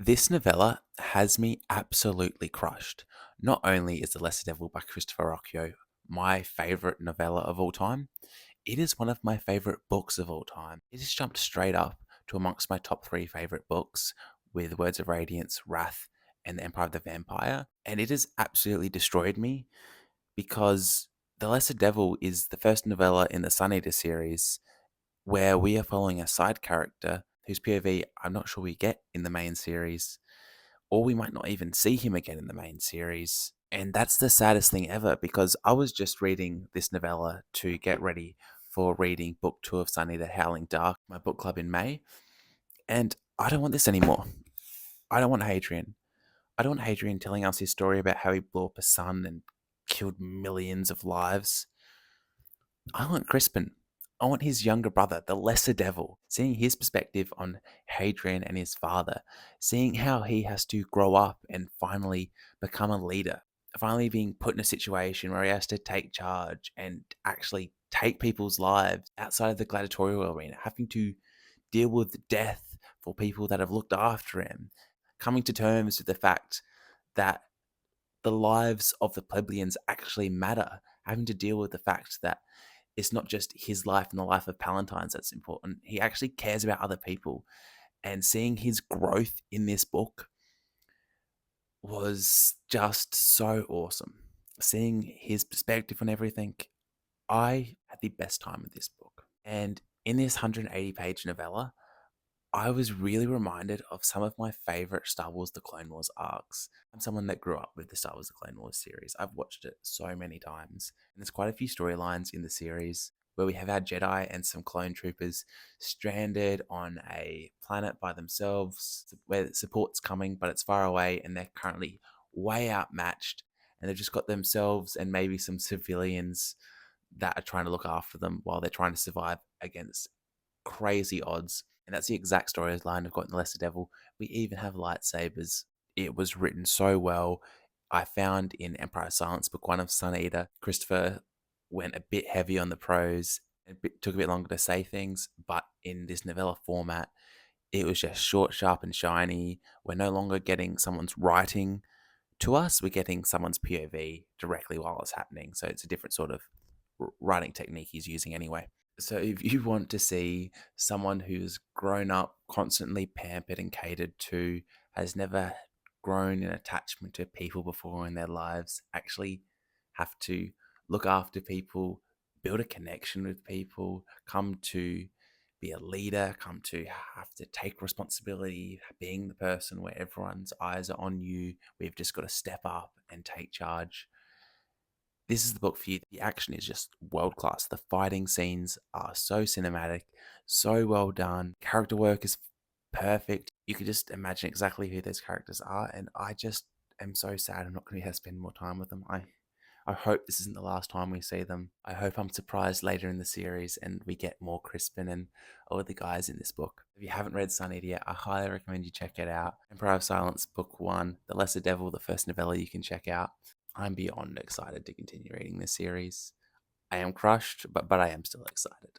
This novella has me absolutely crushed. Not only is The Lesser Devil by Christopher Ruocchio my favourite novella of all time, it is one of my favourite books of all time. It has jumped straight up to amongst my top three favourite books with Words of Radiance, Wrath, and The Empire of the Vampire. And it has absolutely destroyed me because The Lesser Devil is the first novella in the Sun Eater series where we are following a side character whose POV I'm not sure we get in the main series, or we might not even see him again in the main series. And that's the saddest thing ever because I was just reading this novella to get ready for reading book two of Sunny the Howling Dark, my book club in May, and I don't want this anymore. I don't want Hadrian. I don't want Hadrian telling us his story about how he blew up a sun and killed millions of lives. I want Crispin. I want his younger brother, the lesser devil, seeing his perspective on Hadrian and his father, seeing how he has to grow up and finally become a leader, finally being put in a situation where he has to take charge and actually take people's lives outside of the gladiatorial arena, having to deal with death for people that have looked after him, coming to terms with the fact that the lives of the plebeians actually matter, having to deal with the fact that it's not just his life and the life of Palatine's that's important. He actually cares about other people. And seeing his growth in this book was just so awesome. Seeing his perspective on everything, I had the best time with this book. And in this 180-page novella, I was really reminded of some of my favorite Star Wars The Clone Wars arcs. I'm someone that grew up with the Star Wars The Clone Wars series. I've watched it so many times. And there's quite a few storylines in the series where we have our Jedi and some clone troopers stranded on a planet by themselves where support's coming, but it's far away and they're currently way outmatched. And they've just got themselves and maybe some civilians that are trying to look after them while they're trying to survive against crazy odds. And that's the exact storyline I've got in The Lesser Devil. We even have lightsabers. It was written so well. I found in Empire of Silence, book one of Sun Eater, Christopher went a bit heavy on the prose. Took a bit longer to say things, but in this novella format, it was just short, sharp, and shiny. We're no longer getting someone's writing to us, we're getting someone's POV directly while it's happening. So it's a different sort of writing technique he's using anyway. So if you want to see someone who's grown up, constantly pampered and catered to, has never grown in attachment to people before in their lives, actually have to look after people, build a connection with people, come to be a leader, come to have to take responsibility, being the person where everyone's eyes are on you, we've just got to step up and take charge. This is the book for you. The action is just world class. The fighting scenes are so cinematic, so well done. Character work is perfect. You can just imagine exactly who those characters are, and I just am so sad I'm not going to be able to spend more time with them. I hope this isn't the last time we see them. I hope I'm surprised later in the series and we get more Crispin and all the guys in this book. If you haven't read Sun Eater yet, I highly recommend you check it out. Empire of Silence, Book 1, The Lesser Devil, the first novella you can check out. I'm beyond excited to continue reading this series. I am crushed, but I am still excited.